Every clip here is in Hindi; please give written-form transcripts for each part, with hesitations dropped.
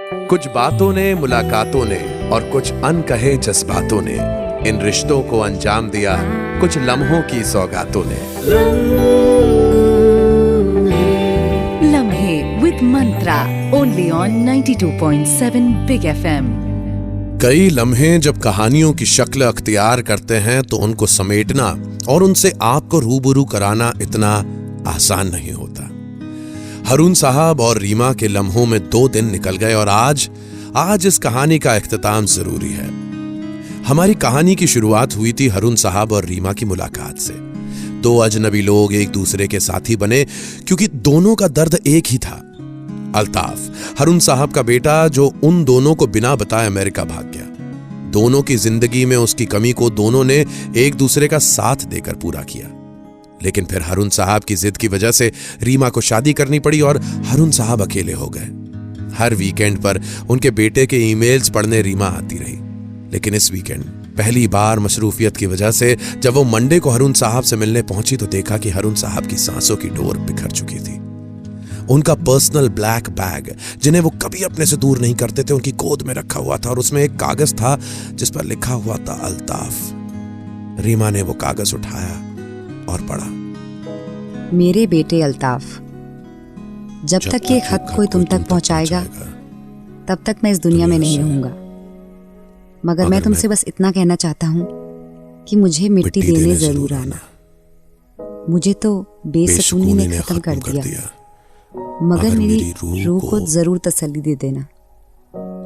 कुछ बातों ने, मुलाकातों ने और कुछ अनकहे जज्बातों ने इन रिश्तों को अंजाम दिया, कुछ लम्हों की सौगातों ने। लम्हे with Mantra, only on 92.7 big FM। कई लम्हे जब कहानियों की शक्ल अख्तियार करते हैं तो उनको समेटना और उनसे आपको रूबरू कराना इतना आसान नहीं होता। हारून साहब और रीमा के लम्हों में 2 दिन निकल गए और आज इस कहानी का इख्तिताम जरूरी है। हमारी कहानी की शुरुआत हुई थी हारून साहब और रीमा की मुलाकात से। 2 अजनबी लोग एक दूसरे के साथी बने क्योंकि दोनों का दर्द एक ही था। अल्ताफ, हारून साहब का बेटा, जो उन दोनों को बिना बताए अमेरिका भाग गया। दोनों की जिंदगी में उसकी कमी को दोनों ने एक दूसरे का साथ देकर पूरा किया। लेकिन फिर हारून साहब की जिद की वजह से रीमा को शादी करनी पड़ी और हारून साहब अकेले हो गए। हर वीकेंड पर उनके बेटे के ईमेल्स पढ़ने रीमा आती रही। लेकिन इस वीकेंड पहली बार मसरूफियत की वजह से जब वो मंडे को हारून साहब से मिलने पहुंची तो देखा कि हारून साहब की सांसों की डोर बिखर चुकी थी। उनका पर्सनल ब्लैक बैग, जिन्हें वो कभी अपने से दूर नहीं करते थे, उनकी गोद में रखा हुआ था और उसमें एक कागज था जिस पर लिखा हुआ था अल्ताफ। रीमा ने वो कागज उठाया और पढ़ा। मेरे बेटे अल्ताफ, जब तक ये खत कोई तुम तक पहुंचाएगा तब तक मैं इस दुनिया में नहीं रहूंगा। मगर मैं तुमसे बस इतना कहना चाहता हूं कि मुझे मिट्टी देने जरूर आना। मुझे तो बेसुकूनी ने खत्म कर दिया, मगर मेरी रूह को जरूर तसल्ली दे देना।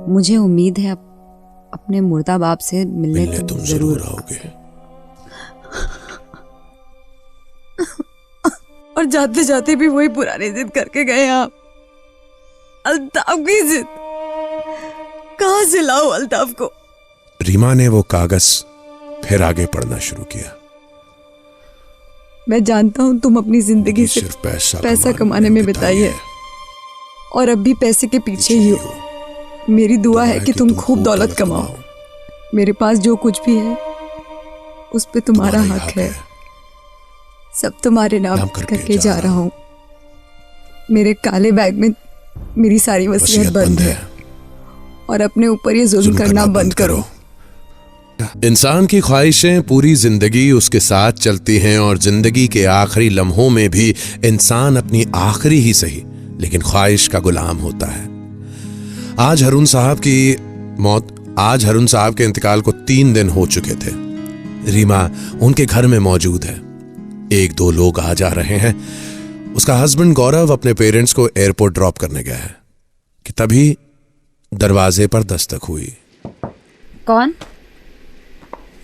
मुझे उम्मीद है अपने मुर्दा बाप से मिलने तुम जरूर आओगे। और जाते जाते भी वही पुरानी जिद करके गए आप। अल्ताफ की जिद, कहां से लाओ अल्ताफ को? रीमा ने वो कागज फिर आगे पढ़ना शुरू किया। मैं जानता हूं तुम अपनी जिंदगी सिर्फ पैसा कमाने में बिताई है और अब भी पैसे के पीछे ही हो। मेरी दुआ है कि तुम खूब दौलत कमाओ। मेरे पास जो कुछ भी है उस पे तुम्हारा हक है। सब तुम्हारे नाम करके जा रहा हूं। मेरे काले बैग में मेरी सारी वसीयत बंद है और अपने ऊपर ये जुल्म करना बंद करो। इंसान की ख्वाहिशें पूरी जिंदगी उसके साथ चलती हैं और जिंदगी के आखिरी लम्हों में भी इंसान अपनी आखिरी ही सही लेकिन ख्वाहिश का गुलाम होता है। आज हारून साहब के इंतकाल को 3 दिन हो चुके थे। रीमा उनके घर में मौजूद है। 1-2 लोग आ जा रहे हैं। उसका हस्बैंड गौरव अपने पेरेंट्स को एयरपोर्ट ड्रॉप करने गया है कि तभी दरवाजे पर दस्तक हुई। कौन?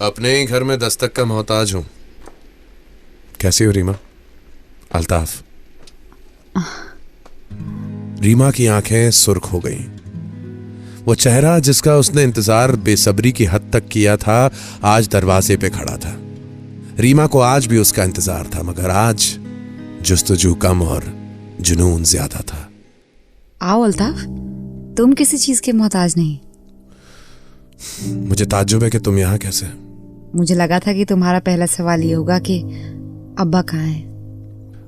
अपने ही घर में दस्तक का मोहताज हूं। कैसी हो रीमा? अल्ताफ। रीमा की आंखें सुर्ख हो गईं। वो चेहरा जिसका उसने इंतजार बेसब्री की हद तक किया था आज दरवाजे पे खड़ा था। रीमा को आज भी उसका इंतजार था, मगर आज जुस्तजू कम और जुनून ज्यादा था। आओ अल्ताफ, तुम किसी चीज के मोहताज नहीं। मुझे ताज्जुब है कि तुम यहाँ कैसे? मुझे लगा था कि तुम्हारा पहला सवाल ये होगा कि अब्बा कहाँ हैं।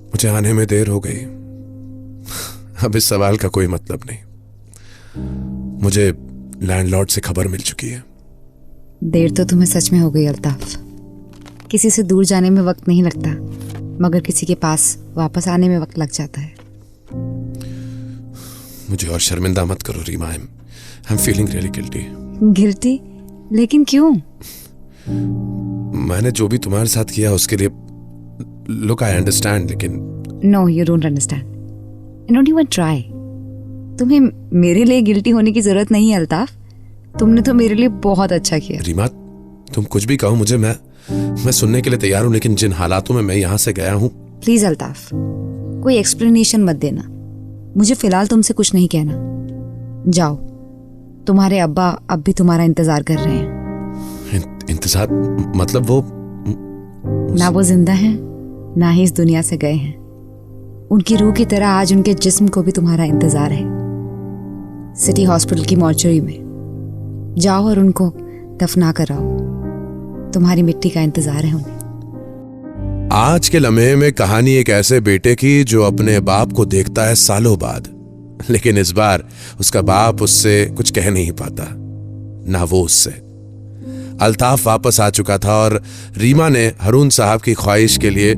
मुझे आने में देर हो गई। अब इस सवाल का कोई मतलब नहीं। मुझे लैंडलॉर्ड से खबर मिल चुकी है। देर तो तुम्हें सच में हो गई अल्ताफ। किसी से दूर जाने में वक्त नहीं लगता, मगर किसी के पास वापस आने में वक्त लग जाता है। मुझे और शर्मिंदा मत करो Rima. I am feeling really guilty. Guilty? लेकिन क्यों? मैंने जो भी तुम्हारे साथ किया उसके लिए लुक आई अंडरस्टैंड, लेकिन no, you don't understand. Don't even try. तुम्हें मेरे लिए गिल्टी होने की जरूरत नहीं है अल्ताफ। तुमने तो मेरे लिए बहुत अच्छा किया। रीमा, तुम कुछ भी कहो मुझे, मैं सुनने के लिए तैयार हूं, लेकिन जिन हालातों में मैं यहाँ से गया हूं। प्लीज अल्ताफ, कोई एक्सप्लेनेशन मत देना। मुझे फिलहाल तुमसे कुछ नहीं कहना। जाओ, तुम्हारे अब्बा अब भी तुम्हारा इंतजार कर रहे हैं। इंतजार मतलब वो ना वो जिंदा हैं, ना ही इस दुनिया से गए हैं। उनकी रूह की तरह आज उनके जिस्म को भी तुम्हारा इंतजार है, सिटी हॉस्पिटल की मॉर्चरी में। जाओ और उनको दफना कर आओ। तुम्हारी मिट्टी का इंतजार है उन्हें। आज के लम्हे में कहानी एक ऐसे बेटे की जो अपने बाप को देखता है सालों बाद, लेकिन इस बार उसका बाप उससे कुछ कह नहीं पाता, ना वो उससे। अल्ताफ वापस आ चुका था और रीमा ने हारून साहब की ख्वाहिश के लिए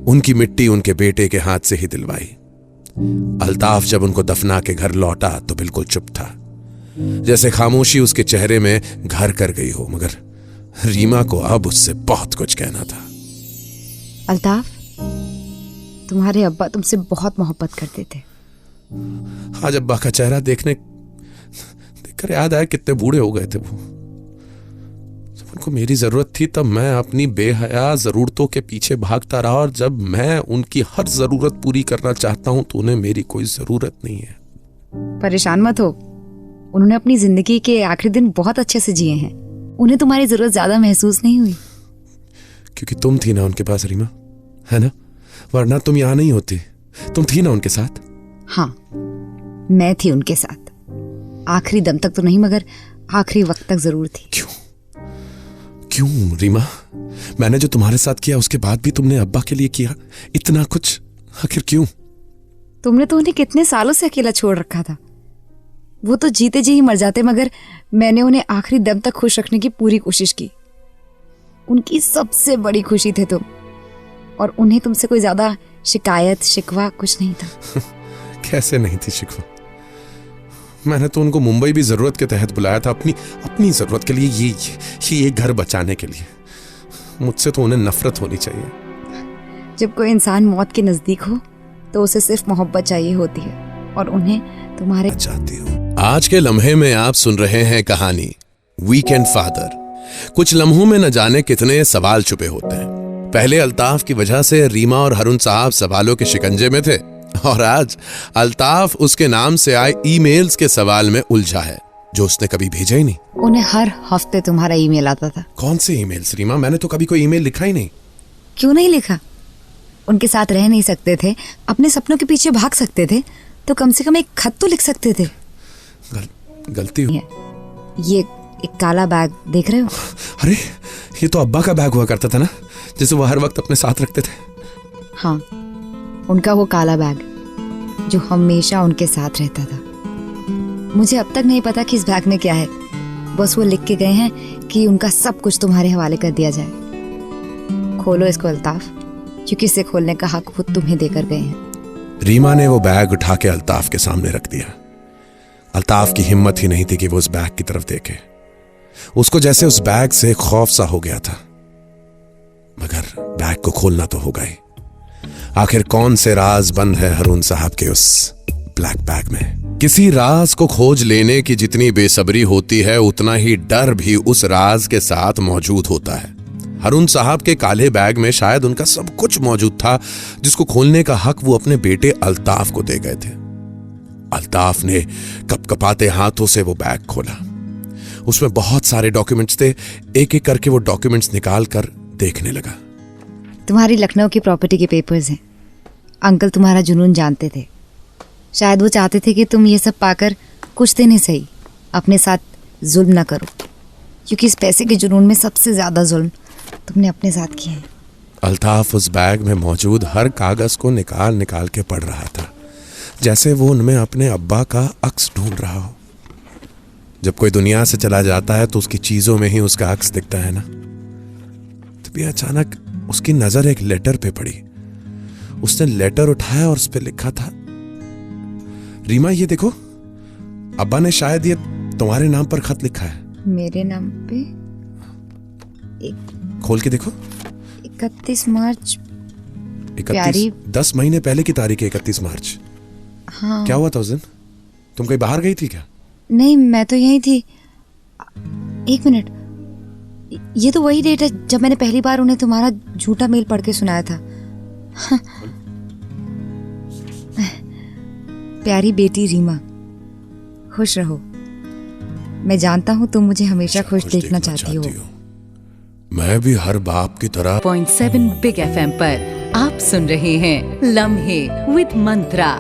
उनकी मिट्टी उनके बेटे के हाथ से ही दिलवाई। अल्ताफ जब उनको दफना के घर लौटा तो बिल्कुल चुप था, जैसे खामोशी उसके चेहरे में घर कर गई हो, मगर रीमा को अब उससे बहुत कुछ कहना था। अल्ताफ, तुम्हारे अब्बा तुमसे बहुत मोहब्बत करते थे। आज अब्बा का चेहरा देखकर याद आया कितने बूढ़े हो गए थे वो। जब उनको मेरी जरूरत थी तब मैं अपनी बेहया जरूरतों के पीछे भागता रहा, और जब मैं उनकी हर जरूरत पूरी करना चाहता हूं तो उन्हें मेरी कोई जरूरत नहीं है। परेशान मत हो, उन्होंने अपनी जिंदगी के आखिरी दिन बहुत अच्छे से जिए हैं। उन्हें तुम्हारी जरूरत ज्यादा महसूस नहीं हुई। क्योंकि तुम थी ना उनके पास रीमा, है ना? वरना तुम यहां नहीं होती। तुम थी ना उनके साथ। हाँ, मैं थी उनके साथ। आखिरी दम तक तो नहीं, मगर आखिरी वक्त तक जरूर थी। क्यों रीमा? मैंने जो तुम्हारे साथ किया उसके बाद भी तुमने अब्बा के लिए किया इतना कुछ, आखिर क्यों? तुमने तो उन्हें कितने सालों से अकेला छोड़ रखा था। वो तो जीते जी ही मर जाते, मगर मैंने उन्हें आखिरी दम तक खुश रखने की पूरी कोशिश की। उनकी सबसे बड़ी खुशी थे तुम, और उन्हें तुमसे कोई ज्यादा शिकायत शिकवा कुछ नहीं था। कैसे नहीं थी शिकवा? मैंने तो उनको मुंबई भी जरूरत के तहत बुलाया था, अपनी जरूरत के लिए, ये घर बचाने के लिए। मुझसे तो उन्हें नफरत होनी चाहिए। जब कोई इंसान मौत के नजदीक हो तो उसे सिर्फ मोहब्बत चाहिए होती है, और उन्हें तुम्हारे चाहती हूँ। आज के लम्हे में आप सुन रहे हैं कहानी वीकेंड फादर। कुछ लम्हों में न जाने कितने सवाल छुपे होते हैं। पहले अल्ताफ की वजह से रीमा और हारून साहब सवालों के शिकंजे में थे, और आज अल्ताफ उसके नाम से आए ईमेल्स के सवाल में उलझा है, जो उसने कभी भेजा ही नहीं। उन्हें हर हफ्ते तुम्हारा ईमेल आता था। कौन से ईमेल्स रीमा? मैंने तो कभी कोई ईमेल लिखा ही नहीं। क्यों नहीं लिखा? उनके साथ रह नहीं सकते थे, अपने सपनों के पीछे भाग सकते थे, तो कम से कम एक खत तो लिख सकते थे। गलती हुई। ये एक काला बैग देख रहे हो? अरे, ये तो अब्बा का बैग हुआ करता था ना, जिसे वो हर वक्त अपने साथ रखते थे। हाँ, उनका वो काला बैग जो हमेशा उनके साथ रहता था। मुझे अब तक नहीं पता कि इस बैग में क्या है, बस वो लिख के गए हैं कि उनका सब कुछ तुम्हारे हवाले कर दिया जाए। खोलो इसको अल्ताफ, क्योंकि इसे खोलने का हक खुद तुम्हें देकर गए हैं। रीमा ने वो बैग उठा के अल्ताफ के सामने रख दिया। अल्ताफ की हिम्मत ही नहीं थी कि वो उस बैग की तरफ देखे। उसको जैसे उस बैग से खौफ सा हो गया था, मगर बैग को खोलना तो होगा ही। आखिर कौन से राज बंद है हारून साहब के उस ब्लैक बैग में? किसी राज को खोज लेने की जितनी बेसब्री होती है, उतना ही डर भी उस राज के साथ मौजूद होता है। हारून साहब के काले बैग में शायद उनका सब कुछ मौजूद था, जिसको खोलने का हक वो अपने बेटे अल्ताफ को दे गए थे। अल्ताफ ने कपकपाते हाथों से वो बैग खोला। उसमें बहुत सारे डॉक्यूमेंट्स थे। एक एक करके वो डॉक्यूमेंट्स निकाल कर देखने लगा। तुम्हारी लखनऊ की प्रॉपर्टी के पेपर्स हैं। अंकल तुम्हारा जुनून जानते थे। शायद वो चाहते थे कि तुम ये सब पाकर कुछ दिन ही सही अपने साथ जुल्म ना करो, क्योंकि इस पैसे के जुनून में सबसे ज्यादा जुल्म तुमने अपने साथ किया है। अल्ताफ उस बैग में मौजूद हर कागज को निकाल निकाल के पढ़ रहा था, जैसे वो उनमें अपने अब्बा का अक्स ढूंढ रहा हो। जब कोई दुनिया से चला जाता है तो उसकी चीजों में ही उसका अक्स दिखता है ना। तभी अचानक उसकी नजर एक लेटर पे पड़ी। उसने लेटर उठाया और उस पे लिखा था, रीमा ये देखो, अब्बा ने शायद ये तुम्हारे नाम पर खत लिखा है। मेरे नाम पे? खोल के देखो। 31 मार्च। प्यारी 10 महीने पहले की तारीख है, 31 मार्च। हाँ। क्या हुआ था उस दिन? तुम कहीं बाहर गई थी क्या? नहीं, मैं तो यहीं थी। 1 मिनट, ये तो वही डेट है जब मैंने पहली बार उन्हें तुम्हारा झूठा मेल पढ़ के सुनाया था। प्यारी बेटी रीमा, खुश रहो। मैं जानता हूँ तुम मुझे हमेशा खुश देखना चाहती हो। मैं भी हर बाप की तरह 7 बिग FM पर आप सुन रहे हैं लम्हे विद मंत्रा।